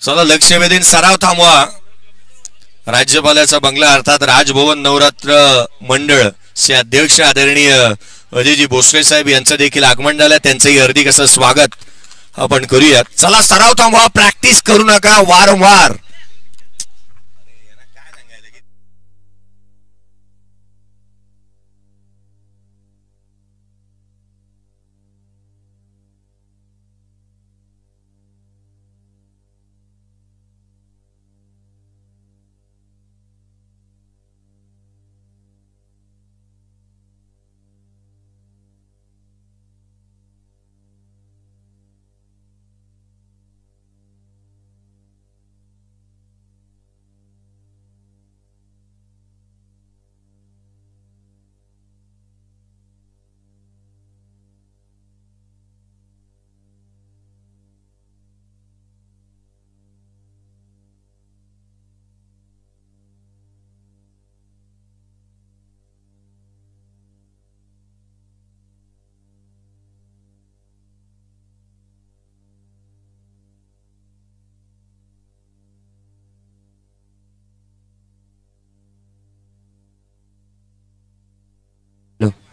चला लक्ष वेधून सराव थांबवा. राज्यपालाचा बंगला अर्थात राजभवन नवरात्र मंडळ चे अध्यक्ष आदरणीय अजयजी भोसले साहेब यांचं देखील आगमन झालं. त्यांचंही हार्दिक असं स्वागत आपण करूयात. चला सराव थांबवा, प्रॅक्टिस करू नका वारंवार.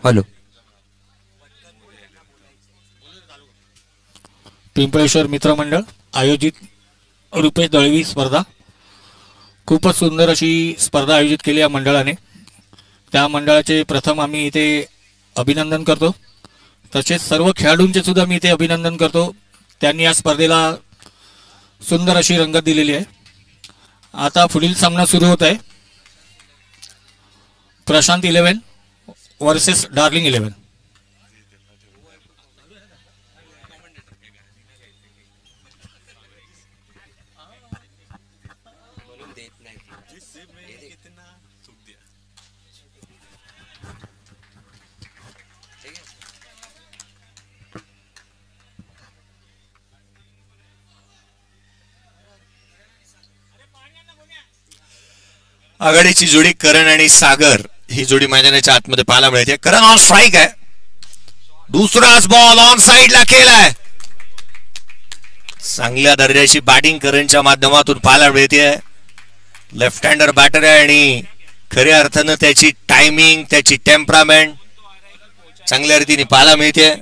हॅलो. पिंपळेश्वर मित्रमंडळ आयोजित रुपेश दळवी स्पर्धा, खूपच सुंदर अशी स्पर्धा आयोजित केली या मंडळाने. त्या मंडळाचे प्रथम आम्ही इथे अभिनंदन करतो. तसेच सर्व खेळाडूंचे सुद्धा मी इथे अभिनंदन करतो. त्यांनी या स्पर्धेला सुंदर अशी रंगत दिलेली आहे. आता पुढील सामना सुरू होत आहे. प्रशांत 11 वर्सेस डार्लिंग 11. आघाडीची जोडी करण आणि सागर ही जोडी मैदानाच्या आतमध्ये पाहायला मिळते. करण ऑन स्ट्राइक आहे. दुसराच बॉल ऑन साइडला केलाय. चांगल्या दर्जाची बॅटिंग करणच्या माध्यमातून पाहायला मिळते. लेफ्ट हँडर बॅटर आहे आणि खऱ्या अर्थानं त्याची टायमिंग, त्याची टेम्परामेंट चांगल्या रीतीने पाहायला मिळते.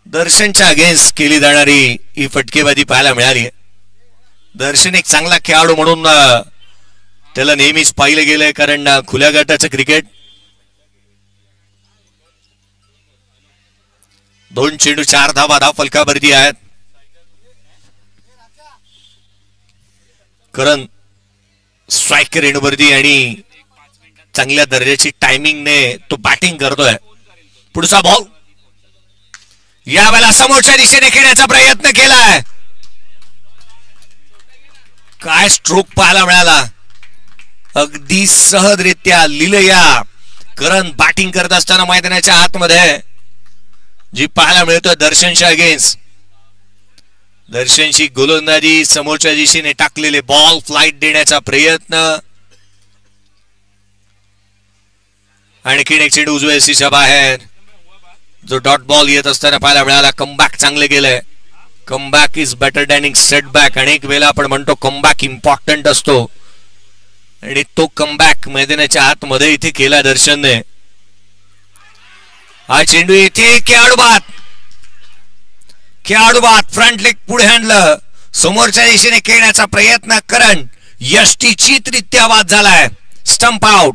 दर्शनच्या अगेन्स्ट केली जाणारी ही फटकेबाजी पाहायला मिळाली आहे. दर्शन एक चांगला खेळाडू म्हणून त्याला नेहमीच पाहिलं गेलंय, कारण खुल्या गटाचं क्रिकेट 2 चेंडू 4 धावा, धाव फलकावरती आहेत. करण स्ट्राइक रेणूवरती आणि चांगल्या दर्जाची टायमिंगने तो बॅटिंग करतोय. पुढचा बॉल यावेळेला समोरच्या दिशेने खेळण्याचा प्रयत्न केलाय. काय स्ट्रोक पाहायला मिळाला. अगदी सहजरित्या लिलया करण बॅटिंग करत असताना मैदानाच्या आतमध्ये जी पाहायला मिळतोय दर्शनच्या अगेन्स्ट. दर्शनची गोलंदाजी, समोरच्या दिशेने टाकलेले बॉल फ्लाइट देण्याचा प्रयत्न. आणखीन एक चेंडू उजव्या सीच्या बाहेर जो डॉट बॉल येत असताना पाहायला मिळाला. कमबॅक चांगले गेलंय. Comeback is better than setback. अनेक वेळेला आपण म्हणतो कमबॅक इम्पॉर्टंट असतो आणि तो कमबॅक मैदानाच्या आतमध्ये इथे केला दर्शनने. हा चेंडू येथे खेळाडू बाद फ्रंट लेग पुढे आणलं. समोरच्या दिशेने खेळण्याचा प्रयत्न करण यष्टीचितरित्या बाद झालाय. Stump out.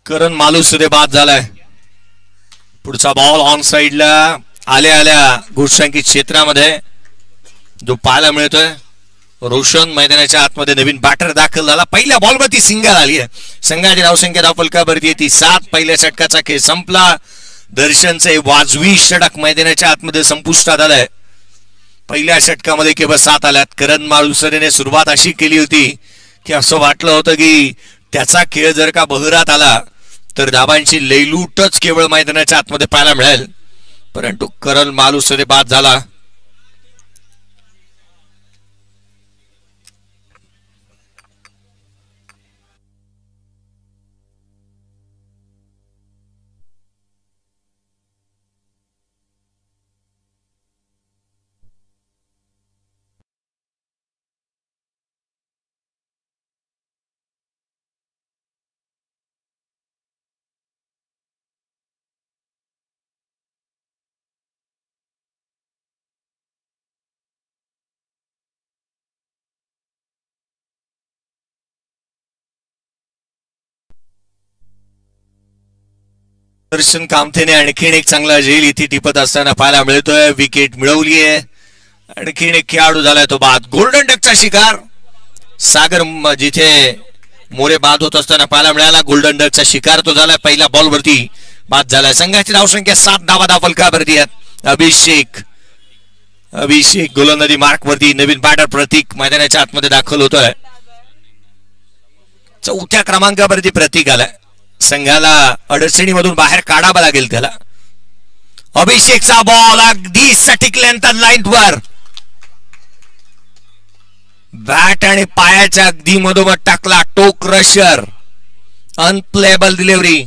करण मालुसरे बाद झालाय. पुढचा बॉल ऑन साइडला आल्या आल्या घोषांकित क्षेत्रामध्ये जो पाहायला मिळतोय. रोशन मैदानाच्या आतमध्ये नवीन बॅटर दाखल झाला. पहिल्या बॉलवरती सिंगल आली आहे. संघाची धावसंख्या धावफलकावरती येते 7. पहिल्या षटकाचा खेळ संपला. दर्शनचे वाजवी षटक मैदानाच्या आतमध्ये संपुष्टात आलाय. पहिल्या षटकामध्ये केवळ 7 आल्यात. करण मालुसरेने सुरुवात अशी केली होती की असं वाटलं होतं की त्याचा खेळ जर का बहरात आला तर धाबांची लैलूटच केवळ मैदानाच्या आतमध्ये पाहायला मिळेल. परंतु करण मालुसरे बाद झाला. दर्शन कामथेने आणखीन एक चांगला झेल इथे टिपत असताना पाहायला मिळतोय. विकेट मिळवली आहे. आणखीन एक खेळाडू झालाय तो बाद. गोल्डन डकचा शिकार सागर जिथे मोरे बाद होत असताना पाहायला मिळाला. गोल्डन डकचा शिकार तो झालाय. पहिल्या बॉलवरती बाद झालाय. संघाची धावसंख्या 7 धावा धावफलकावरती आहेत. अभिषेक गोलंदाजी मार्क वरती. नवीन बॅटर प्रतीक मैदानाच्या आतमध्ये दाखल होतोय. 4थ्या क्रमांकावरती प्रतीक आलाय. संघाला अडचणीमधून बाहेर काढावा लागेल त्याला. अभिषेकचा बॉल अगदी सटीक लेंथ लाईनवर. बॅट आणि पायाच्या अगदी मधोमध टाकला. टोक रशर. Unplayable delivery.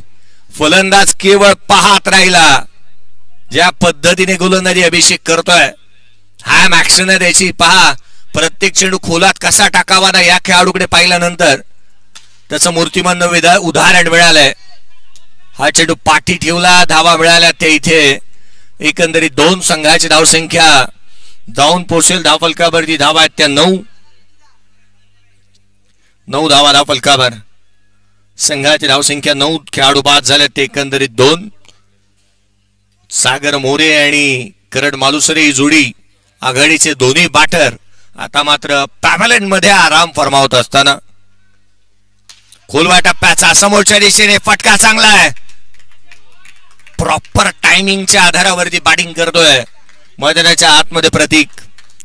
फलंदाज केवळ पाहत राहिला. ज्या पद्धतीने गोलंदाजी अभिषेक करतोय हॅम ऍक्शन आहे त्याची. पहा प्रत्येक चेंडू खोलात कसा टाकावा ना या खेळाडूकडे पाहिल्यानंतर त्याचं मूर्तिमंत उदाहरण मिळालंय. हा चेंडू पाठी ठेवला. धावा मिळाल्या त्या इथे. एकंदरीत 2 संघाची धावसंख्या जाऊन पोहोचेल धावफलकावरती. धावा आहेत त्या 9 धावा धावफलकावर. संघाची धावसंख्या 9. खेळाडू बाद झाले ते एकंदरीत 2. सागर मोरे आणि करण मालुसरे ही जोडी आघाडीचे दोन्ही बॅटर आता मात्र पॅव्हलियन मध्ये आराम फरमावत असताना खोलवा टप्प्याचा समोरच्या दिशेने फटका चांगला आहे. प्रॉपर टायमिंगच्या आधारावरती बॅटिंग करतोय मैदानाच्या आतमध्ये प्रतीक.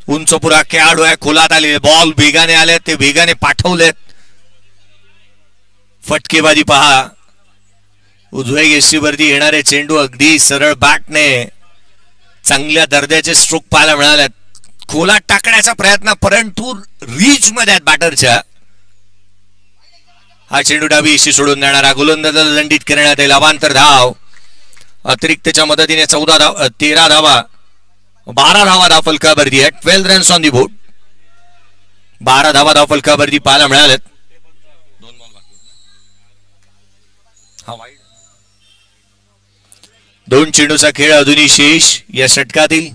उंच पुरा खेळाडू आहे. खोलात आले बॉल वेगाने आले ते वेगाने पाठवलेत. फटकेबाजी पहा. उजव्या गेशीवरती येणारे चेंडू अगदी सरळ बॅटने चांगल्या दर्जाचे स्ट्रोक पाहायला मिळाले. खोलात टाकण्याचा प्रयत्न परंतु रीच मध्ये आहेत बॅटरच्या. हा चेंडू डावी इशी सोडून देणारा गोलंदाजाला दंडित करण्यात येईल. अवांतर धाव. अतिरिक्तच्या मदतीने 13 धावा 12 धावा धावफलकावरती आहे. 12 रन्स ऑन दी बोर्ड. 12 धावा धावफलकावरती पाहायला मिळालेत. 2 चेंडूचा खेळ अजूनही शेष या षटकातील.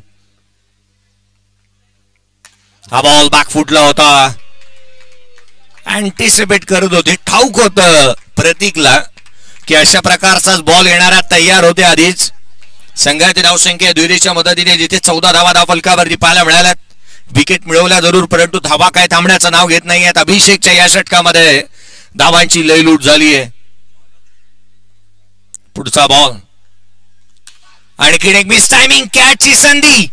हा बॉल बॅकफुटला होता. अँटिसिपेट करत होते. ठाऊक होत प्रतीकला की अशा प्रकारचाच बॉल येणारा तयार होते आधीच. संघाची धावसंख्या दुहेरीच्या मदतीने जिथे 14 धावा धावफलकावरती पाहायला मिळाल्यात. विकेट मिळवल्या जरूर परंतु धावा काय थांबण्याचं नाव घेत नाहीयेत. अभिषेकच्या या षटकामध्ये धावांची लयलूट झाली आहे. पुढचा बॉल. आणखीन एक मिस टायमिंग कॅचची संधी.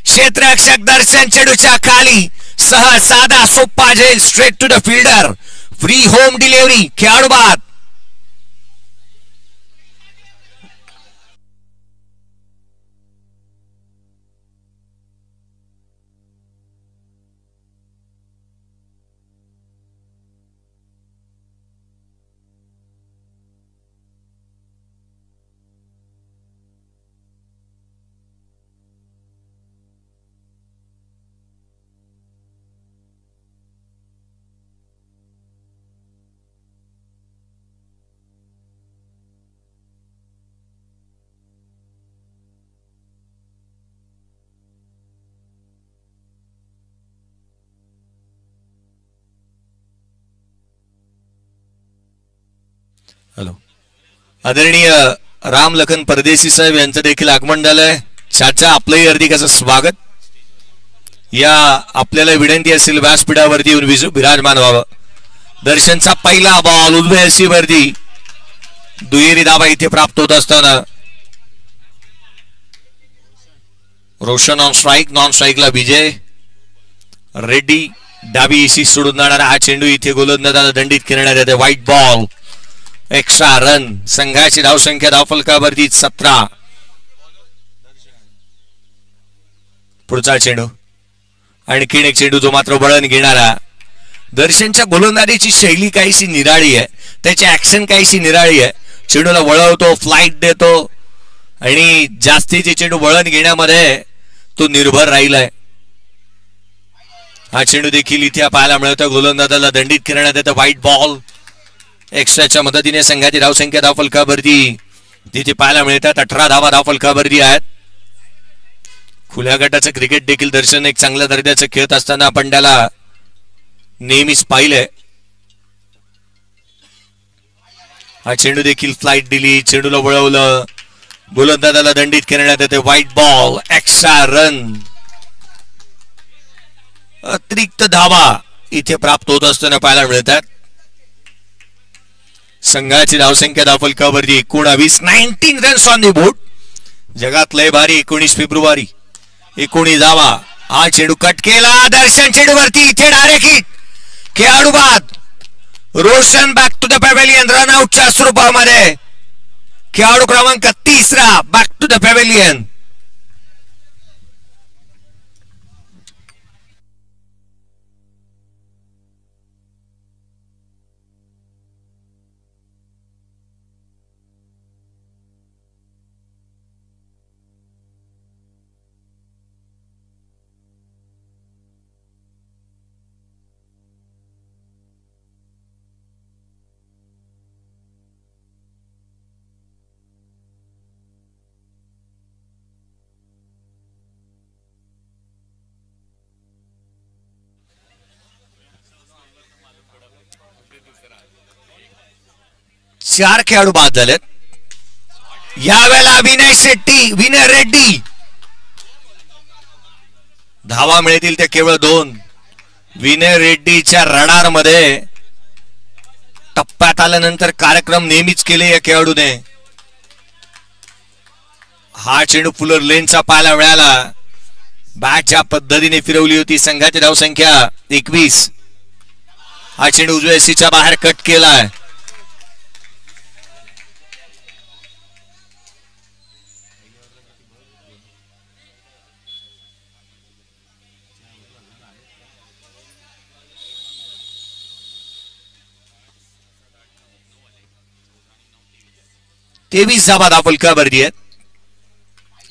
क्षेत्ररक्षक दर्शन चेंडूच्या खाली. सहज साधा सोप्पा झेल straight to the fielder. Free home delivery. खेळाडू बाद. हॅलो. आदरणीय राम लखन परदेशी साहेब यांचं देखील आगमन झालंय. चाचा आपलंही हार्दिक असं स्वागत. या आपल्याला विनंती असेल व्यासपीठावरती येऊन विराजमान व्हावं. दर्शनचा पहिला बॉल उजव्या वरती दुहेरी धावा इथे प्राप्त होत असताना रोशन ऑन स्ट्राईक, नॉन स्ट्राईकला विजय रेड्डी. डावी एसी सोडून जाणारा हा चेंडू इथे गोलंदाजाला दंडित करण्यात येते. White ball, extra run. संघाची धावसंख्या धावफलकावरती 17. पुढचा चेंडू, आणखीन एक चेंडू जो मात्र वळण घेणारा. दर्शनच्या गोलंदाजीची शैली काहीशी निराळी आहे, त्याची ऍक्शन काहीशी निराळी आहे. चेंडूला वळवतो, फ्लाईट देतो आणि जास्तीचे चेंडू वळण घेण्यामध्ये तो निर्भर राहिलाय. हा चेंडू देखील इथे पाहायला मिळतो. गोलंदाजाला दंडित करण्यात येतं. व्हाईट बॉल, एक्स्ट्राच्या मदतीने संघाची धावसंख्या धावफलकावरती तिथे पाहायला मिळतात. 18 धावा धावफलकावरती आहेत. खुल्या गटाचं क्रिकेट देखील दर्शन एक चांगल्या दर्जाचं खेळत असताना आपण त्याला नेहमीच पाहिलंय. हा चेंडू देखील फ्लाईट दिली, चेंडूला वळवलं, गोलंदाजाला दंडित करण्यात येते. White ball, extra run. अतिरिक्त धावा इथे प्राप्त होत असताना पाहायला मिळतात. संघाची धावसंख्या धावफलकावरती 19 रन्स ऑन दी बोर्ड. जगात लय भारी 19 फेब्रुवारी 19 धावा. हा चेंडू कट केला. दर्शन चेंडूवरती इथे डायरेक्ट हिट. खेळाडू बाद. Roshan back to the pavilion run आउटच्या स्वरूपामध्ये. खेळाडू क्रमांक 3 बॅक टू द पॅव्हेलियन. चार खेळाडू बाद झालेत. यावेळेला विनय रेड्डी. धावा मिळतील त्या केवळ 2. विनय रेड्डीच्या रडार मध्ये टप्प्यात आल्यानंतर कार्यक्रम नेहमीच केले या खेळाडूने. हा चेंडू फुलर लेनचा पाहायला मिळाला. बॅट ज्या पद्धतीने फिरवली होती. संघाची धावसंख्या 21. हा चेंडू उजव्या सीच्या बाहेर कट केलाय. तेवीस धावा धावफलकावरती आहेत.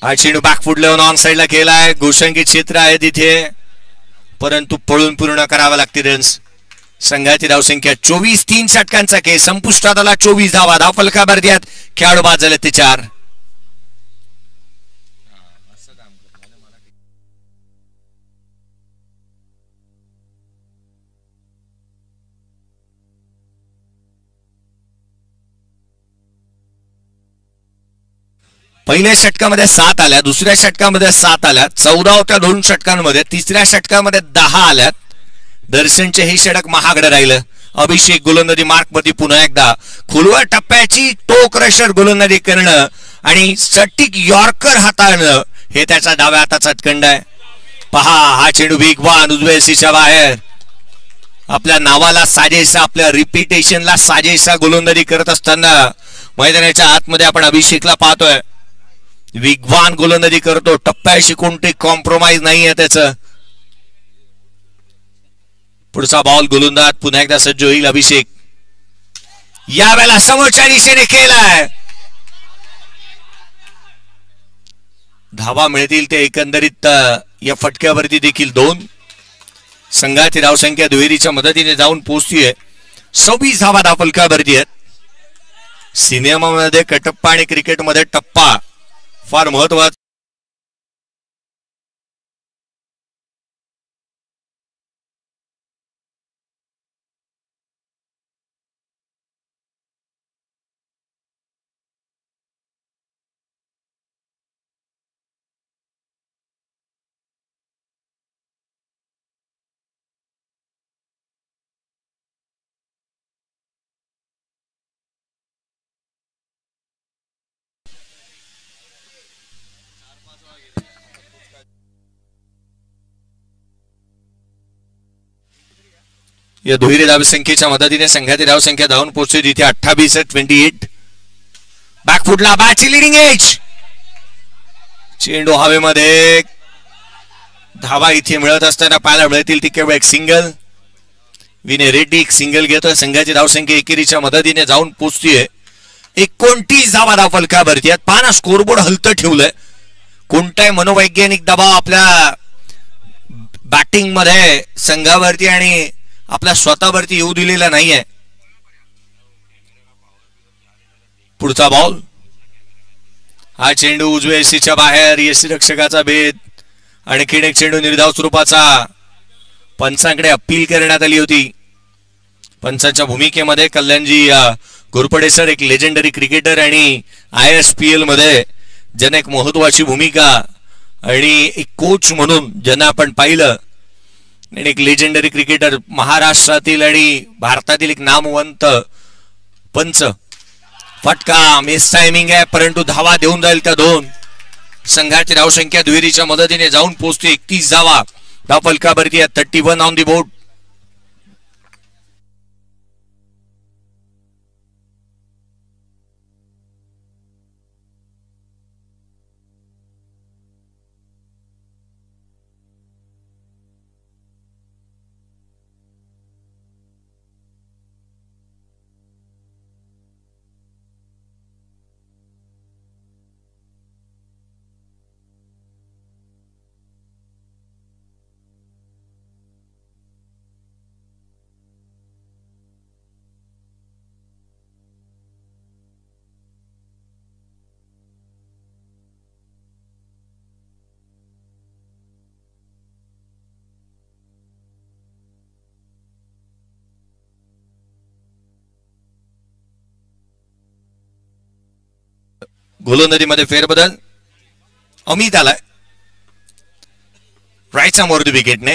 हा चेंडू बॅकफूट लावून ऑन साइडला केलाय. गोषंकी क्षेत्र आहे तिथे, परंतु पळून पूर्ण करावा लागते रन्स. संघाची धावसंख्या 24. 3 षटकांचा खेळ संपुष्टात आला. 24 धावा धावफलकावरती आहेत. खेळाडू बाद झाले ते 4. पहिल्या षटकामध्ये 7 आल्या, दुसऱ्या षटकामध्ये 7 आल्या, 14 होत्या 2 षटकांमध्ये, तिसऱ्या षटकामध्ये 10 आल्यात. दर्शनचे हे षटक महागडे राहिलं. अभिषेक गोलंदाजी मार्क मध्ये पुन्हा एकदा खोलवर टप्प्याची टो क्रशर गोलंदाजी करणं आणि सटीक यॉर्कर हाताळणं हे त्याचा डाव्या हाताचा खंड आहे. पहा हा चेंडू वेगवान उजव्या सीच्या बाहेर. आपल्या नावाला साजेसा, आपल्या रिपिटेशनला साजेसा गोलंदाजी करत असताना मैदानाच्या आतमध्ये आपण अभिषेकला पाहतोय. वेगवान गोलंदाजी करतो. टप्प्याशी कोणते कॉम्प्रोमाइज नाही आहे त्याचं. पुढचा बॉल गोलंदाज पुन्हा एकदा सज्ज होईल. अभिषेक यावेळेला समोरच्या दिशेने केलाय. धावा मिळतील ते एकंदरीत या फटक्यावरती देखील 2. संघाची धावसंख्या दुहेरीच्या मदतीने जाऊन पोहोचतीये. 26 धावा धावफलकावरती आहेत. सिनेमामध्ये कटप्पा आणि क्रिकेटमध्ये टप्पा फार महत्वाचा. या दुहेरी धावसंख्येच्या मदतीने संघाची धावसंख्या धावून पोहोचली तिथे 28-28. बॅकफुटला बॅटची लिडिंग एज, चेंडू हवेमध्ये. धावा इथे मिळत असताना पाहायला मिळतील ती केवळ एक सिंगल. विनय रेड्डी एक सिंगल घेतोय. संघाची धावसंख्या एकेरीच्या मदतीने जाऊन पोहोचतीये 29 धावा धाव फलकावरती. यात पाना स्कोरबोर्ड हलतं ठेवलंय. कोणताही मनोवैज्ञानिक दबाव आपल्या बॅटिंग मध्ये संघावरती आणि आपल्या स्वतःवरती येऊ दिलेला नाहीये. पुढचा बॉल, हा चेंडू उजव्या एसीच्या बाहेर. एसी रक्षकाचा भेद. आणखीन एक चेंडू निर्धाव स्वरूपाचा पंचांकडे अपील करण्यात आली होती. पंचांच्या भूमिकेमध्ये कल्याणजी घोरपडे सर एक लेजेंडरी क्रिकेटर आणि ISPL मध्ये ज्यांना एक महत्वाची भूमिका आणि एक कोच म्हणून ज्यांना आपण पाहिलं. आणि एक लेजेंडरी क्रिकेटर, महाराष्ट्रातील आणि भारतातील एक नामवंत पंच. फटका मिस टायमिंग आहे परंतु धावा देऊन जाईल त्या दोन. संघाची धावसंख्या दुहेरीच्या मदतीने जाऊन पोहोचते 31 धावा धाव फलकावरती. 31 ऑन दी बोर्ड. गोलंदाजीमध्ये फेरबदल. अमित आलाय राईटचा मोर विकेटने.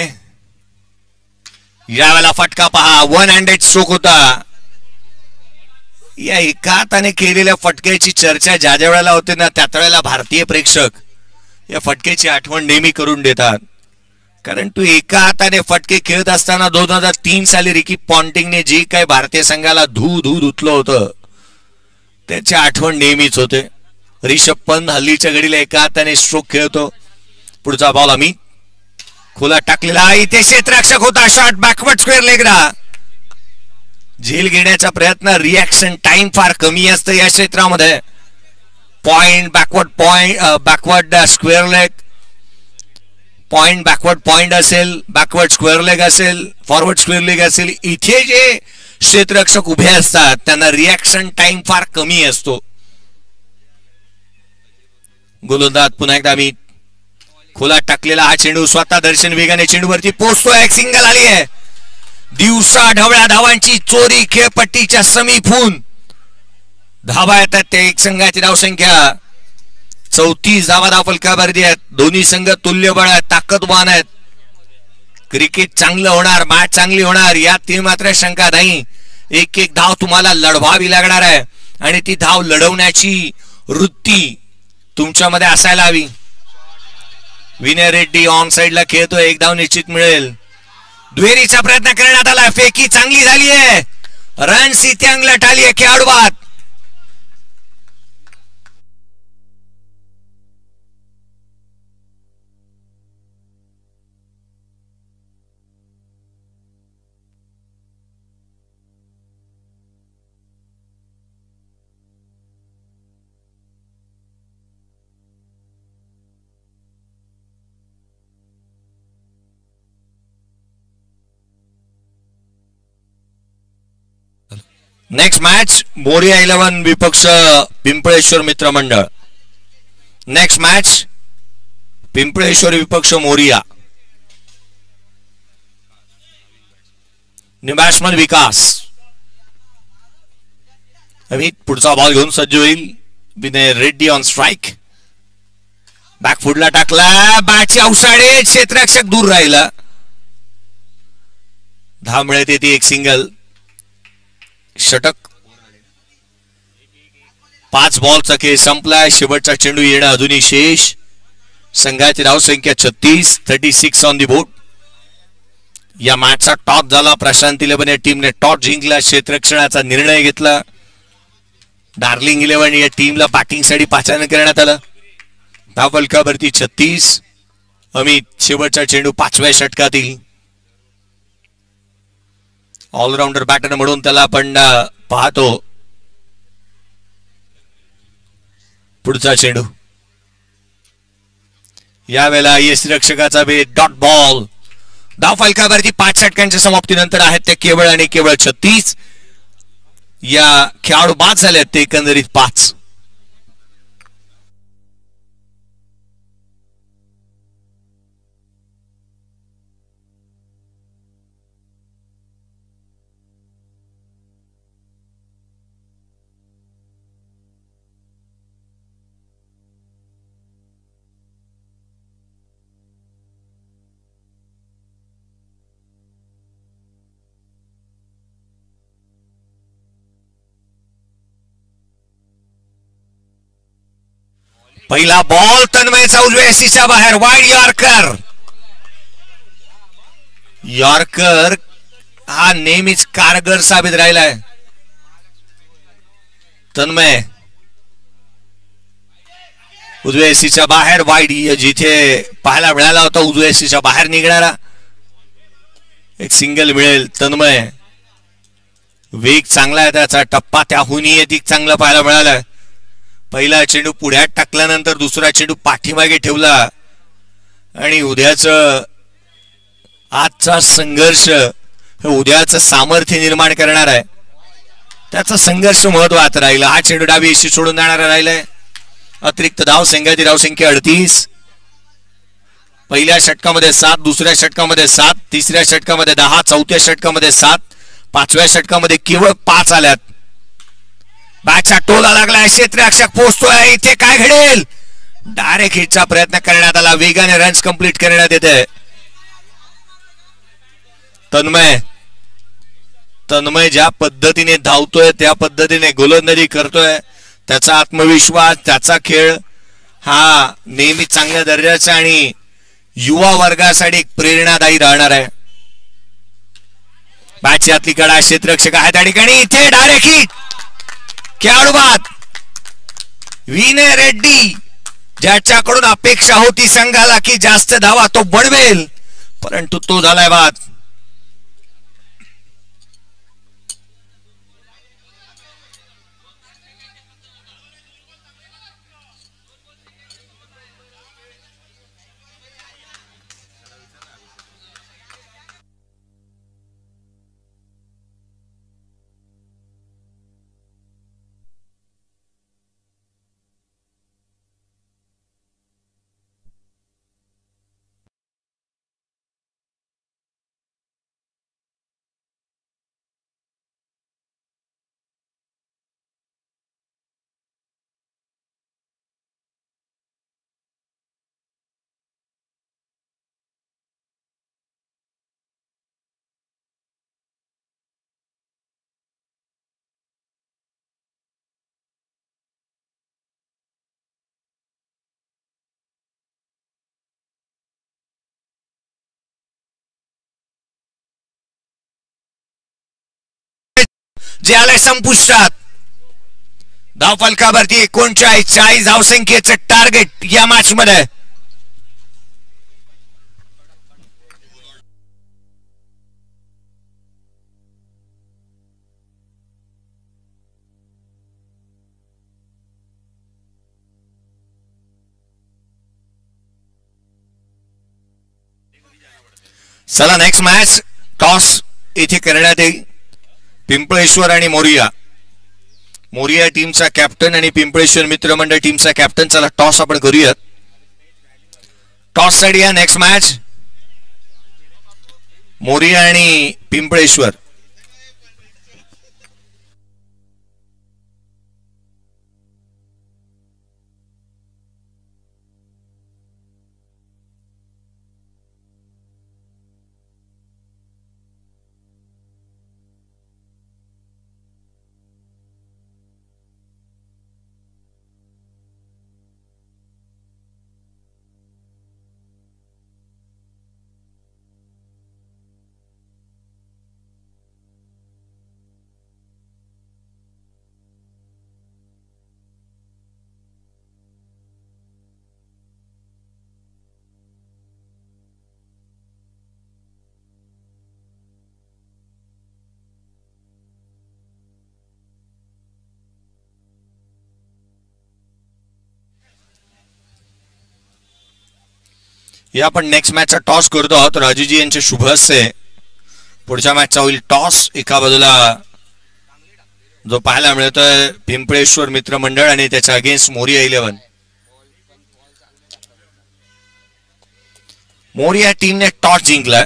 यावेळेला फटका पहा. 1 हँडेड स्ट्रोक होता. या एका हाताने केलेल्या फटक्याची चर्चा ज्या ज्या वेळेला होते ना त्या वेळेला भारतीय प्रेक्षक या फटक्याची आठवण नेहमी करून देतात. कारण तू एका हाताने फटके खेळत असताना 2003 साली रिकी पॉन्टिंगने जे काही भारतीय संघाला धू धुतलं होतं त्याची आठवण नेहमीच होते. रिषभ पंत हल्लीच्या घडीला एका हाताने स्ट्रोक खेळतो. पुढचा बॉल अमित खुला टाकलेला. इथे क्षेत्ररक्षक होता. शॉट बॅकवर्ड स्क्वेअर लेगला. झेल घेण्याचा प्रयत्न. रिॲक्शन टाइम फार कमी असतं या क्षेत्रामध्ये. Point backward square leg, point backward point असेल, बॅकवर्ड स्क्वेअर लेग असेल, फॉरवर्ड स्क्वेअर लेग असेल. इथे जे क्षेत्ररक्षक उभे असतात त्यांना रिॲक्शन टाइम फार कमी असतो. गोलंदाज पुन्हा एकदा अमित खुला टाकलेला. हा चेंडू स्वतः दर्शन वेगाने चेंडूवरती पोहोचतोय. एक सिंगल आली आहे. दिवसा ढवळ्या धावांची चोरी खेळपट्टीच्या समीपून धावा येतात. ते एक संघाची धावसंख्या 34 धावा धाव फलकावरती आहेत. दोन्ही संघ तुल्यबळ आहेत, ताकदवान आहेत. क्रिकेट चांगलं होणार, मॅच चांगली होणार यात ती मात्र शंका नाही. एक एक धाव तुम्हाला लढवावी लागणार आहे आणि ती धाव लढवण्याची वृत्ती तुमच्यामध्ये असायला हवी. विनय रेड्डी ऑन साइडला खेळतोय. एक धाव निश्चित मिळेल. दुहेरीचा प्रयत्न करण्यात आला. फेकी चांगली झाली आहे. रन्स इथे अंगलट आली आहे खेळाडू बाद. नेक्स्ट मॅच मोरिया 11 विपक्ष पिंपळेश्वर मित्र मंडळ. नेक्स्ट मॅच पिंपळेश्वर विपक्ष मोरिया. बॅट्समन विकास. अमित पुढचा बॉल घेऊन सज्ज होईल. विनय रेड्डी ऑन स्ट्राइक. बॅकफुटला टाकला. बॅटची अवसाडे. क्षेत्ररक्षक दूर राहिला. धाव मिळते ती एक सिंगल. षटक. 5 बॉलचा खेळ संपलाय. शेवटचा चेंडू येणं अजूनही शेष. संघाची धावसंख्या 36 ऑन दी बोर्ड. या मॅचचा टॉप झाला. प्रशांत 11 या टीमने टॉस जिंकला, क्षेत्ररक्षणाचा निर्णय घेतला. डार्लिंग 11 या टीमला बॅटिंगसाठी पाचारण करण्यात आलं. धाव फलकावरती 36. अमित शेवटचा चेंडू 5व्या षटकातील. ऑलराऊंडर बॅटर म्हणून त्याला आपण पाहतो. पुढचा चेंडू यावेळेला यष्टिरक्षकाचा भेद. Dot ball. धाव फलकावरती 5 षटकांच्या समाप्तीनंतर आहेत ते केवळ आणि केवळ 36. या खेळाडू बाद झाले ते एकंदरीत 5. पहिला बॉल तन्मयचा उजव्या सीच्या बाहेर. Wide yorker. यॉर्कर हा नेहमीच कारगर साबित राहिलाय. तन्मय उजव्या सीच्या बाहेर. वाईड जिथे पाहायला मिळाला होता उजव्या सीच्या बाहेर निघणारा एक सिंगल मिळेल. तन्मय वेग चांगला आहे त्याचा. टप्पा त्याहूनही अधिक चांगला पाहायला मिळाला. पहिला चेंडू पुढ्यात टाकल्यानंतर दुसरा चेंडू पाठीमागे ठेवला आणि आजचा संघर्ष उद्याचं सामर्थ्य निर्माण करणार आहे. त्याचा संघर्ष महत्वाचा राहिला. हा चेंडू डावी एशी सोडून जाणारा राहिलाय. अतिरिक्त धाव संघाची धावसंख्या 38. पहिल्या षटकामध्ये 7, दुसऱ्या षटकामध्ये 7, तिसऱ्या षटकामध्ये 10, चौथ्या षटकामध्ये 7, 5व्या षटकामध्ये केवळ 5 आल्यात. बॅटचा टोला लागलाय. क्षेत्ररक्षक पोहोचतोय. इथे काय घडेल? डायरेक्ट हिटचा प्रयत्न करण्यात आला. वेगाने रन्स कंप्लीट करण्यात येते. तन्मय ज्या पद्धतीने धावतोय त्या पद्धतीने गोलंदाजी करतोय. त्याचा आत्मविश्वास, त्याचा खेळ हा नेहमी चांगल्या दर्जाचा आणि युवा वर्गासाठी प्रेरणादायी राहणार आहे. बॅटची आतली कडा. क्षेत्ररक्षक आहे त्या ठिकाणी. इथे डायरेक्ट हिट. खेळाडू बाद. विनय रेड्डी ज्याच्याकडून अपेक्षा होती संघाला की जास्त धावा तो बनवेल, परंतु तो झालाय बाद. जे आलंय संपुष्टात. धावफलकावरती 39 धावसंख्येचं टार्गेट या मॅच मध्ये. चला नेक्स्ट मॅच टॉस इथे करण्यात येईल. पिंपळेश्वर आणि मोरिया टीमचा कॅप्टन आणि पिंपळेश्वर मित्रमंडळ टीमचा कॅप्टन. चला टॉस आपण करूयात. टॉस साठी या नेक्स्ट मॅच मोरिया आणि पिंपळेश्वर. या आपण नेक्स्ट मॅचचा टॉस करतो आहोत. राजूजी यांचे शुभ हस्ते पुढच्या मॅचचा होईल टॉस. एका बाजूला जो पाहायला मिळतोय पिंपळेश्वर मित्रमंडळ आणि त्याच्या अगेन्स्ट मोरिया 11. मोरिया टीमने टॉस जिंकला.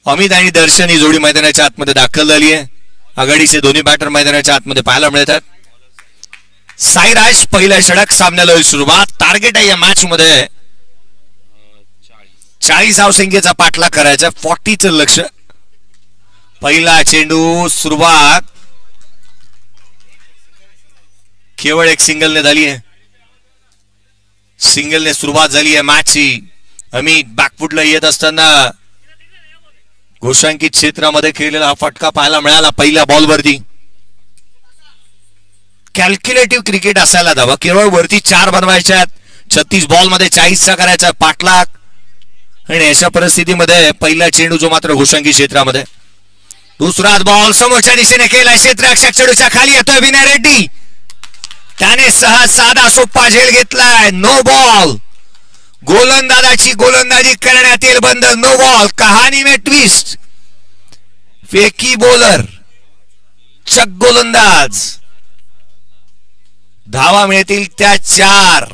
अमित आणि दर्शन ही जोडी मैदानाच्या आतमध्ये दाखल झाली आहे. आघाडीचे दोन्ही बॅटर मैदानाच्या आतमध्ये पाहायला मिळतात. साईराज पहिल्या षटक सामन्याला सुरुवात. टार्गेट आहे या मॅच मध्ये 40 धावसंख्येचा पाठलाग करायचा. 40चं लक्ष. पहिला चेंडू सुरुवात केवळ एक सिंगलने झाली आहे. सिंगलने सुरुवात झाली आहे मॅचची. अमित बॅकफुटला येत असताना घोषांकित क्षेत्रामध्ये खेळलेला हा फटका पाहायला मिळाला पहिल्या बॉलवरती. कॅल्क्युलेटिव्ह क्रिकेट असायला हवं. केवळ वरती 4 बनवायच्यात. 36 बॉल मध्ये 40चा करायचा पाठलाग. आणि अशा परिस्थितीमध्ये पहिला चेंडू जो मात्र घोषांकित क्षेत्रामध्ये. दुसराच बॉल समोरच्या दिशेने केला. क्षेत्ररक्षक चेंडूच्या खाली येतोय विनय रेड्डी. त्याने सहज साधा सोपा झेल घेतलाय. No ball. गोलंदाजाची गोलंदाजी करण्यात येईल बंद. No ball. कहाणी में ट्विस्ट. फेकी बॉलर चक गोलंदाज. धावा मिळतील त्या 4.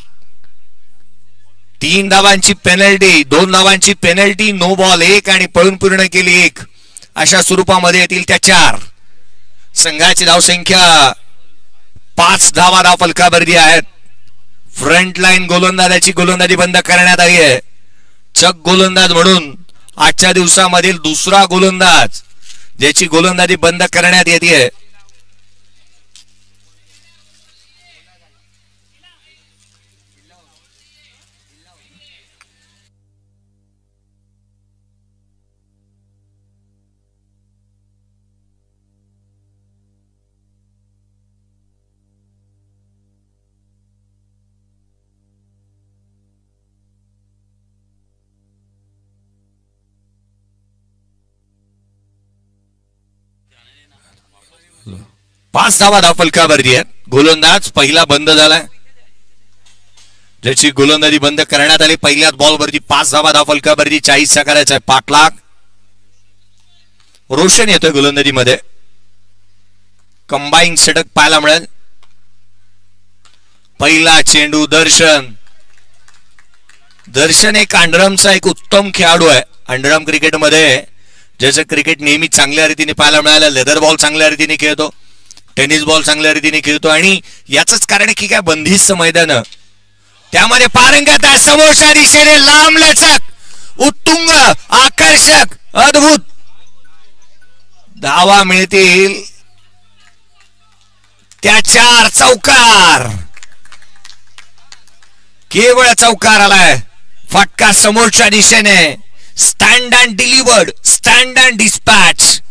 3 धावांची पेनल्टी. 2 धावांची पेनल्टी. नो बॉल 1 आणि पळून पूर्ण केली 1. अशा स्वरूपामध्ये येतील त्या 4. संघाची धावसंख्या 5 धावा धाव फलकावरती आहेत. फ्रंट लाईन गोलंदाजाची गोलंदाजी बंद करण्यात आली आहे. चक गोलंदाज म्हणून आजच्या दिवसामधील दुसरा गोलंदाज ज्याची गोलंदाजी बंद करण्यात येते. पाच धावा धाव फलकावरती आहेत. गोलंदाज पहिला बंद झालाय. ज्याची गोलंदाजी बंद करण्यात आली. पहिल्याच बॉलवरती 5 धावा धाव फलकावरती. 40चा करायचा आहे पाठलाग. रोशन येतोय गोलंदाजीमध्ये. कंबाईन षटक पाहायला मिळेल. पहिला चेंडू दर्शन. दर्शन एक अंडरमचा एक उत्तम खेळाडू आहे. अंडरम क्रिकेटमध्ये ज्याचं क्रिकेट नेहमी चांगल्या रीतीने पाहायला मिळालं. लेदर बॉल चांगल्या रीतीने खेळतो. टेनिस बॉल चांगल्या रीतीने खेळतो. आणि याच कारण की काय बंदिस्त मैदान त्यामध्ये पारंगत आहे. समोरच्या दिशेने लांब लचक उत्तुंग आकर्षक अद्भुत धावा मिळतील त्या 4. चौकार. केवळ चौकार आलाय. फटका समोरच्या दिशेने. Stand and delivered. Stand and dispatch.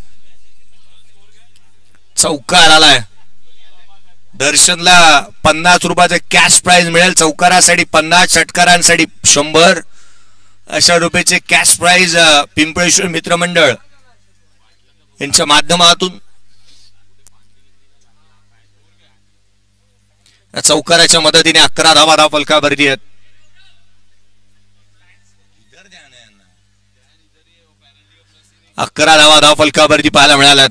चौकार आलाय. दर्शनला 50 रुपयाचं कॅश प्राइज मिळेल. चौकारासाठी 50, षटकारांसाठी 100 अशा रुपयाचे कॅश प्राइज पिंपळेश्वर मित्रमंडळ यांच्या माध्यमातून चौकाराच्या मदतीने 11 धावा फलकावरती आहेत. अकरा धावा फलकावरती पाहायला मिळाल्यात.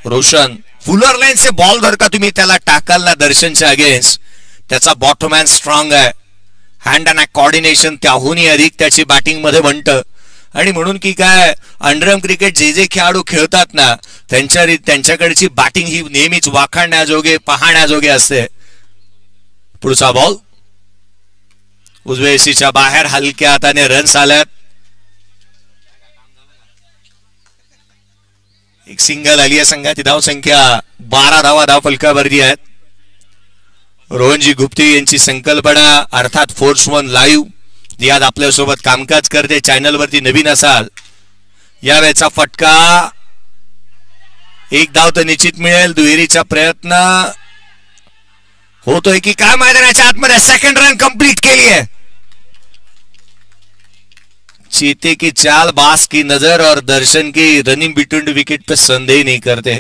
रोशन फुलर लाईन से बॉल जर का तुम्ही त्याला टाकाल ना दर्शनच्या अगेन्स्ट, त्याचा बॉटम हँड स्ट्रॉंग आहे. हँड अँड कॉर्डिनेशन त्याहूनही अधिक त्याची बॅटिंग मध्ये बनतं. आणि म्हणून की काय अंडरआर्म क्रिकेट जे जे खेळाडू खेळतात ना त्यांच्याकडची बॅटिंग ही नेहमीच वाखाणण्याजोगे पाहण्याजोगे असते. पुढचा बॉल उजव्या एसीच्या बाहेर हलक्या हाताने रन्स आल्यात. एक सिंगल आली आहे. संघाची धावसंख्या 12 धावा फलकावरती आहेत. रोहनजी गुप्ते यांची संकल्पना अर्थात फोर्स वन लाईव्ह जी आज आपल्यासोबत कामकाज करते. चॅनलवरती नवीन असाल यावेळेचा फटका एक धाव तर निश्चित मिळेल. दुहेरीचा प्रयत्न होतोय की काय मैदानाच्या आतमध्ये सेकंड रन कंप्लीट केली आहे. चीते की चाल, बास की नजर और दर्शन की रनिंग बिटवीन विकेट पे संदेह नहीं करते.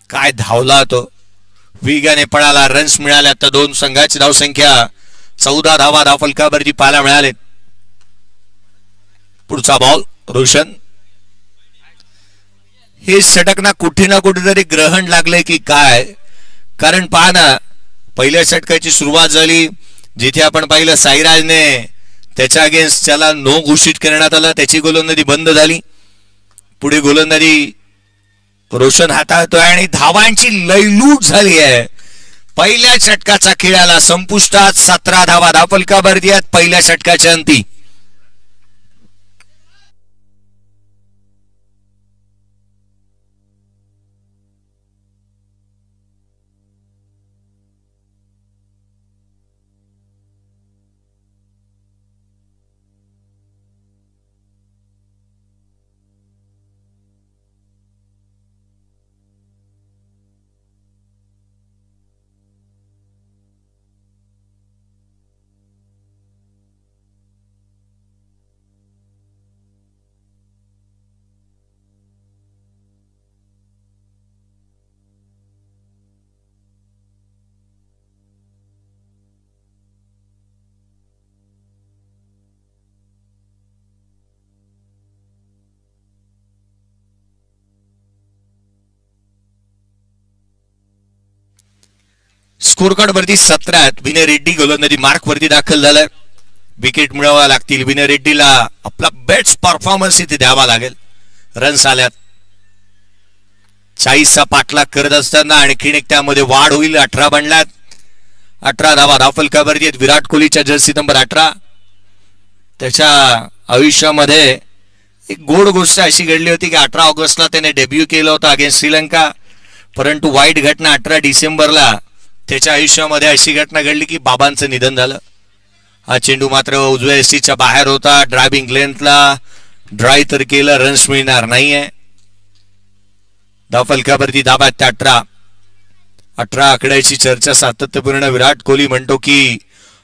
काय धावला तो, वेगाने पळाला, रन्स मिळाल्या. तर दोन संघाची धावसंख्या 14 धावा फलकावरती पाहायला मिळाले. पुढचा बॉल रोशन. हे षटक ना कुठेतरी ग्रहण लागले की काय, कारण पहा ना पहिल्या षटकाची सुरुवात झाली जिथे आपण पाहिलं साईराजने त्याच्या अगेन्स्ट त्याला नो घोषित करण्यात आलं. त्याची गोलंदाजी बंद झाली. पुढे गोलंदाजी रोशन हाताळतोय आणि धावांची लयलूट झाली आहे. पहिल्या षटकाचा खेळाला संपुष्टात 17 धावा फलकावरती आहेत पहिल्या षटकाच्या अंती. स्कोर कार्ड वरती 17 आहेत. विनय रेड्डी गोलंदाजी मार्क वरती दाखल झालाय. विकेट मिळवाव्या लागतील. विनय रेड्डीला आपला बेस्ट परफॉर्मन्स इथे द्यावा लागेल. रन्स आल्यात. 40चा पाठलाग करत असताना आणखीन एक त्यामध्ये वाढ होईल. 18 बनल्यात. 18 धावा फलकावरती आहेत. विराट कोहलीच्या जर्सी नंबर 18. त्याच्या आयुष्यामध्ये एक गोड गोष्ट अशी घडली होती की 18 ऑगस्टला त्याने डेब्यू केलं होतं अगेन्स्ट श्रीलंका, परंतु वाईट घटना 18 डिसेंबरला त्याच्या आयुष्यामध्ये अशी घटना घडली की बाबांचं निधन झालं. हा चेंडू मात्र उजव्या एसीच्या बाहेर होता. ड्रायव्हिंग लेंथला ड्राय तर केलं, रन्स मिळणार नाहीये. धावफलकावरती धाब्यात 18 आकड्याची चर्चा सातत्यपूर्ण. विराट कोहली म्हणतो की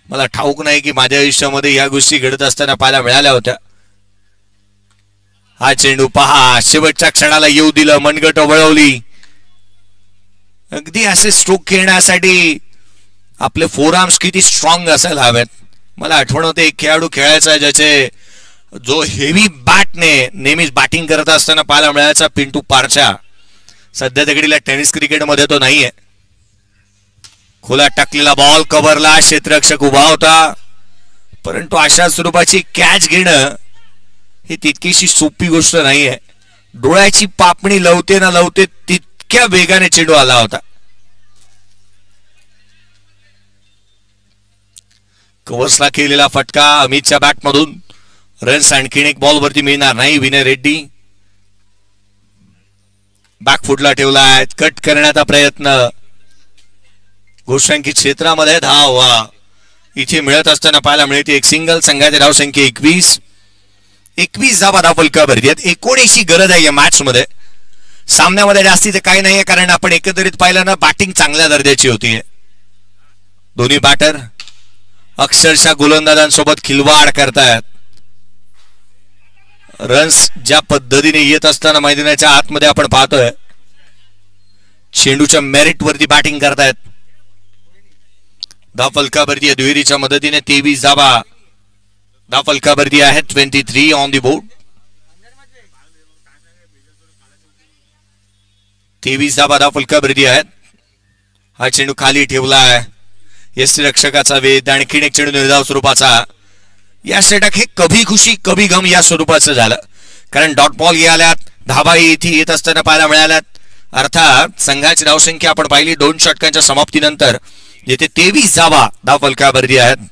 मला ठाऊक नाही की माझ्या आयुष्यामध्ये या गोष्टी घडत असताना पाहायला मिळाल्या होत्या. हा चेंडू पहा, शेवटच्या क्षणाला येऊ दिलं, मनगट वळवली. अगदी असे स्ट्रोक खेळण्यासाठी आपले फोर आर्म्स किती स्ट्रॉंग असायला हवेत. मला आठवण होते एक खेळाडू खेळायचा ज्याचे जो हेवी बॅटने नेहमीच बॅटिंग करत असताना पाहायला मिळायचा, पिंटू पारचा. सध्या तगडीला टेनिस क्रिकेटमध्ये तो नाहीये. खोला टाकलेला बॉल कव्हरला, क्षेत्ररक्षक उभा होता, परंतु अशा स्वरूपाची कॅच घेणं ही तितकीशी सोपी गोष्ट नाहीये. डोळ्याची पापणी लवते ना लवते तितक्या वेगाने चेंडू आला होता. कव्हर्सला केलेला फटका अमितच्या बॅटमधून. रन्स आणखीन एक बॉल वरती मिळणार नाही. विनय रेड्डी बॅकफुटला ठेवलाय, कट करण्याचा प्रयत्न. घोषांकित क्षेत्रामध्ये धाव इथे मिळत असताना पाहायला मिळते. एक सिंगल. संघाची धावसंख्या 21 धावा धावफलकावरती आहेत. 19ची गरज आहे या मॅच मध्ये. सामन्यामध्ये जास्तीचं काही नाहीये, कारण आपण एकंदरीत पाहिलं ना बॅटिंग चांगल्या दर्जाची होती. दोन्ही बॅटर अक्षरशः गोलंदाजांसोबत खिलवाड करतायत. रन्स ज्या पद्धतीने येत असताना मैदानाच्या आतमध्ये आपण पाहतोय, चेंडूच्या मेरिट वरती बॅटिंग करतायत. धाफलकावरती आहे दुहेरीच्या मदतीने 23 धावा. धाफलकावरती आहे 23 ऑन द बोर्ड. 23 धावा धाफलकावरती आहेत. हा चेंडू खाली ठेवला आहे. यष्टिरक्षकाचा वेध. आणखीन एक चेंडू निर्धाव स्वरूपाचा. या षटक हे कभी खुशी कभी गम या स्वरूपाचं झालं, कारण डॉट बॉल आल्यात, धाबाही इथे येत असताना पाहायला मिळाल्यात. अर्थात संघाची धावसंख्या आपण पाहिली 2 षटकांच्या समाप्तीनंतर, येथे 23 धावा धाफलकावरती आहेत.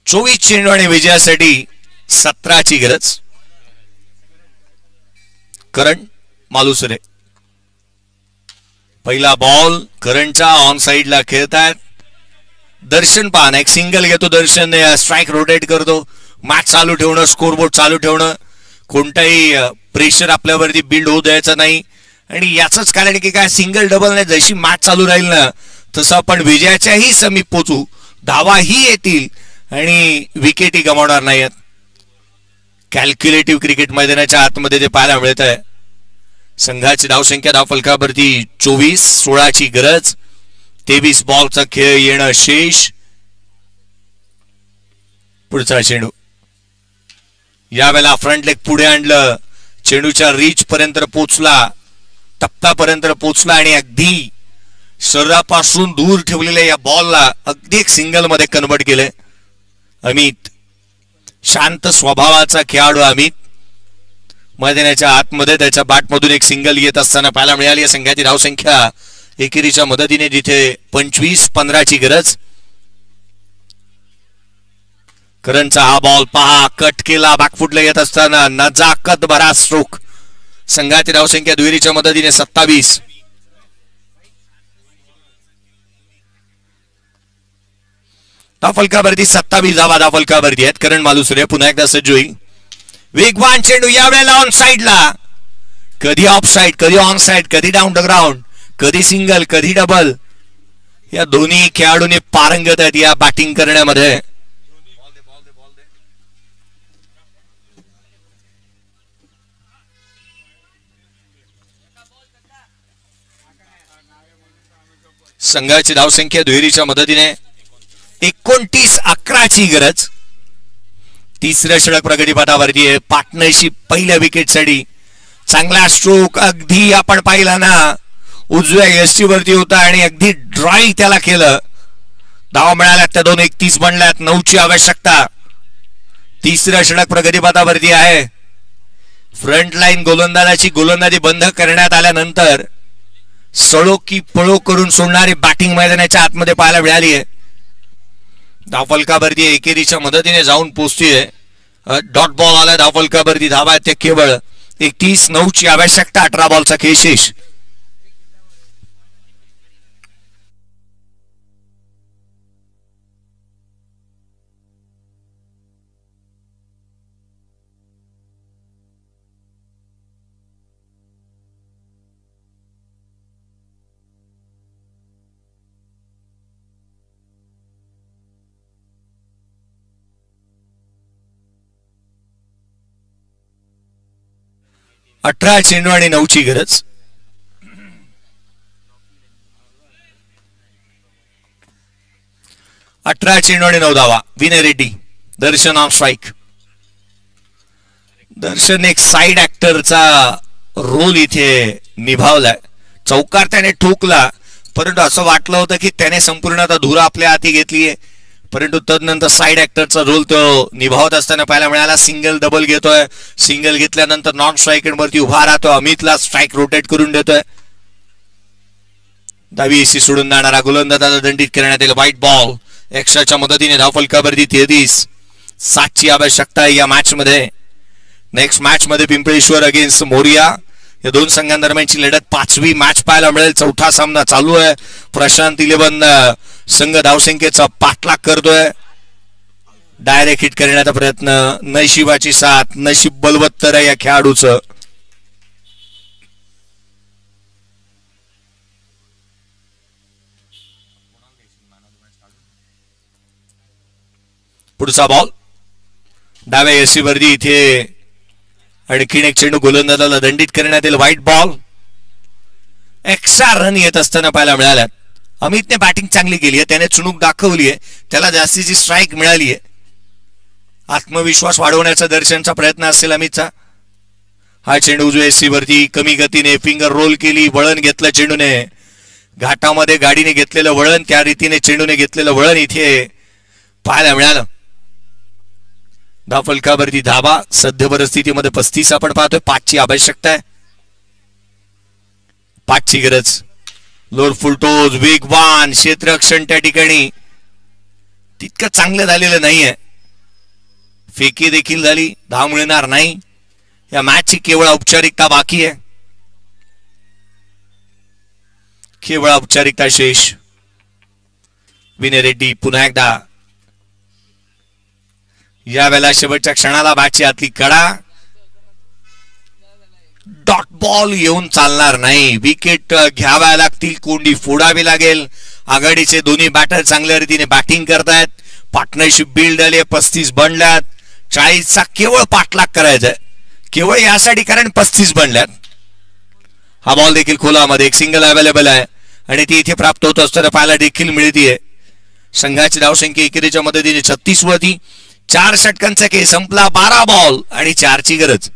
चोवीस चेंडू आणि विजयासाठी 17ची गरज. करण मालुसरे पहिला बॉल करणच्या ऑन साइडला खेळतायत. दर्शन पाहणं, एक सिंगल घेतो दर्शन, स्ट्राइक रोटेट करतो. मॅच चालू ठेवणं, स्कोरबोर्ड चालू ठेवणं, कोणताही प्रेशर आपल्यावरती बिल्ड होऊ द्यायचं नाही. आणि याचंच कारण की काय, सिंगल डबल नाही, जशी मॅच चालू राहील ना तसं आपण विजयाच्याही समीप पोचू, धावाही येतील आणि विकेटही गमावणार नाहीत. कॅल्क्युलेटिव्ह क्रिकेट मैदानाच्या आतमध्ये ते पाहायला मिळत आहे. संघाची धावसंख्या धावफलकावरती 24, 16ची गरज. 23 बॉलचा खेळ येणं शेष. पुढचा चेंडू यावेळेला फ्रंट लेग पुढे आणलं, चेंडूच्या रीच पर्यंत पोचला, टप्प्यापर्यंत पोचला आणि अगदी शरीरापासून दूर ठेवलेल्या या बॉलला अगदी एक सिंगल मध्ये कन्वर्ट केले. अमित शांत स्वभावाचा खेळाडू अमित मैदानाच्या आतमध्ये त्याच्या बॅटमधून एक सिंगल येत असताना पाहायला मिळाली. या संघाची धावसंख्या एकेरीच्या मदतीने जिथे 25, 15ची गरज. करणचा हा बॉल पहा, कट केला, बॅकफुटला येत असताना नजाकत भरा स्ट्रोक. संघाची धावसंख्या दुहेरीच्या मदतीने 27. धाफलकावरती 27 धावा धाफलकावरती आहेत. करण मालुसरे पुन्हा एकदा सज्ज होईल. वेगवान चेंडू यावेळेला ऑन साइडला, कधी ऑफ साइड, कधी ऑन साइड, कधी डाऊन द ग्राउंड, कधी सिंगल, कधी डबल. या दोन्ही खेळाडूंनी पारंगत आहेत या बॅटिंग करण्यामध्ये. संघाची धावसंख्या दुहेरीच्या मदतीने 29-11ची गरज. तिसऱ्या षटक प्रगतीपथावरती आहे. पार्टनरशिप पहिल्या विकेटसाठी चांगला स्ट्रोक अगदी आपण पाहिला ना, उजव्या यष्टीवरती होता आणि अगदी ड्राईव्ह त्याला केलं. धावा मिळाल्या त्या 2-31 बनल्यात. 9ची आवश्यकता. तिसऱ्या षटक प्रगतीपथावरती आहे. फ्रंट लाईन गोलंदाजाची गोलंदाजी बंद करण्यात आल्यानंतर सळो की पळो करून सोडणारी बॅटिंग मैदानाच्या आतमध्ये पाहायला मिळाली आहे. धावफलकावरती एकेरीच्या मदतीने जाऊन पोहोचतीये. डॉट बॉल आला धावफलकावरती. धावा ते केवळ 31. 9ची आवश्यकता. 18 बॉलचा खेळ शेष. अठरा चेंडू आणि 9ची गरज. अठरा चेंडू आणि 9 धावा. विनय रेड्डी. दर्शन ऑन स्ट्राइक. दर्शन एक साइड ऍक्टरचा रोल इथे निभावलाय. चौकार त्याने ठोकला, परंतु असं वाटलं होतं की त्याने संपूर्ण आता धुरा आपल्या हाती घेतलीये, परंतु तदनंतर साइड ऍक्टरचा रोल तो निभावत असताना पाहायला मिळाला. सिंगल डबल घेतोय. सिंगल घेतल्यानंतर नॉन स्ट्राइक वरती उभा राहतो. अमितला स्ट्राइक रोटेट करून देतोय. डावी एसी सोडून जाणारा गोलंदाजाला दंडित करण्यात येईल. White ball. एक्स्ट्राच्या मदतीने धावफलकावरती 33-7ची आवश्यकता आहे या मॅच मध्ये. नेक्स्ट मॅच मध्ये पिंपळेश्वर अगेन्स्ट मोरिया या दोन संघांदरम्यानची लढत 5वी मॅच पाहायला मिळेल. चौथा सामना चालू आहे. प्रशांत 11 संघ धावसंख्येचा पाठलाग करतोय. डायरेक्ट हिट करण्याचा प्रयत्न. नशिबाची साथ. नशीब बलवत्तर आहे या खेळाडूचं. पुढचा बॉल डाव्या एसीवरती. इथे आणखीन एक चेंडू गोलंदाजाला दंडित करण्यात येईल. White ball. एक्स्ट्रा रन येत असताना पाहायला मिळाल्यात. अमितने बॅटिंग चांगली केली आहे. त्याने चुणूक दाखवली आहे. त्याला जास्तीची स्ट्राईक मिळाली आहे. आत्मविश्वास वाढवण्याचा दर्शनचा प्रयत्न असेल अमितचा. हा चेंडू उजव्या एसीवरती कमी गतीने फिंगर रोल केली. वळण घेतलं चेंडूने. घाटामध्ये गाडीने घेतलेलं वळण, त्या रीतीने चेंडूने घेतलेलं वळण इथे पाहायला मिळालं. धावफलकावरती धाबा. सध्या परिस्थितीमध्ये 35 आपण पाहतोय. 5ची आवश्यकता आहे. 5ची गरज. लोअर फुलटोज वेगवान क्षेत्ररक्षण त्या ठिकाणी तितकं चांगलं झालेलं नाहीये. फेकी देखील झाली. धाव मिळणार नाही. या मॅचची केवळ औपचारिकता बाकी आहे. केवळ औपचारिकता शेष. विनय रेड्डी पुन्हा एकदा यावेळेला शेवटच्या क्षणाला बॅटची आतली कडा. डॉट बॉल येऊन चालणार नाही. विकेट घ्याव्या लागतील. कोंडी फोडावी लागेल. आघाडीचे दोन्ही बॅटर चांगल्या रीतीने बॅटिंग करतायत. पार्टनरशिप बिल्ड झाली. 35 बनल्यात. 40चा केवळ पाठलाग करायचा आहे. केवळ यासाठी कारण 35 बनल्यात. हा बॉल देखील खोलामध्ये. एक सिंगल अवेलेबल आहे आणि ती इथे प्राप्त होत असताना पाहायला देखील मिळतीये. संघाची धावसंख्या एकेरीच्या मदतीने 36 वरती. 4 षटकांचा खेळ संपला. 12 बॉल आणि 4ची गरज.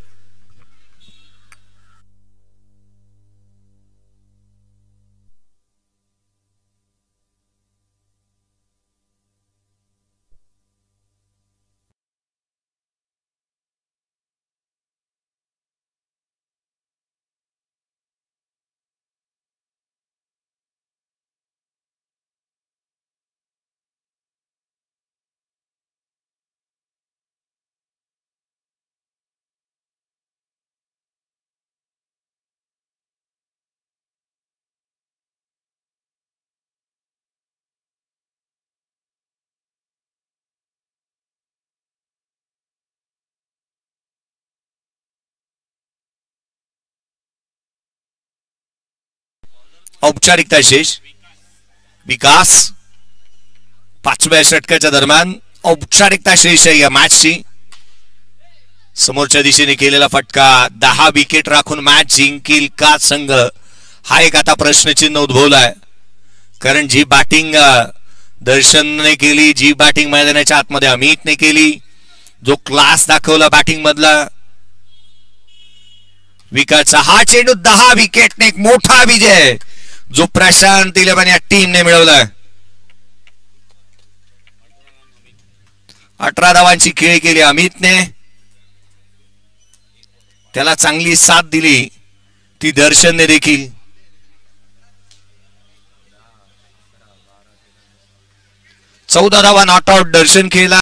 औपचारिकता शेष. विकास 5व्या षटकाच्या दरम्यान औपचारिकता शेष आहे या मॅचची. समोरच्या दिशेने केलेला फटका. 10 विकेट राखून मॅच जिंकील का संघ, हा एक आता प्रश्नचिन्ह उद्भवलाय. कारण जी बॅटिंग दर्शनने केली, जी बॅटिंग मैदानाच्या आतमध्ये अमितने केली, जो क्लास दाखवला बॅटिंग मधला विकेटचा, हा चेंडू 10 विकेटने एक मोठा विजय जो प्रशांत 11 या टीमने मिळवला. 18 धावांची खेळी केली अमितने. त्याला चांगली साथ दिली ती दर्शनने देखील. 14 धावा नॉट आउट दर्शन खेळला.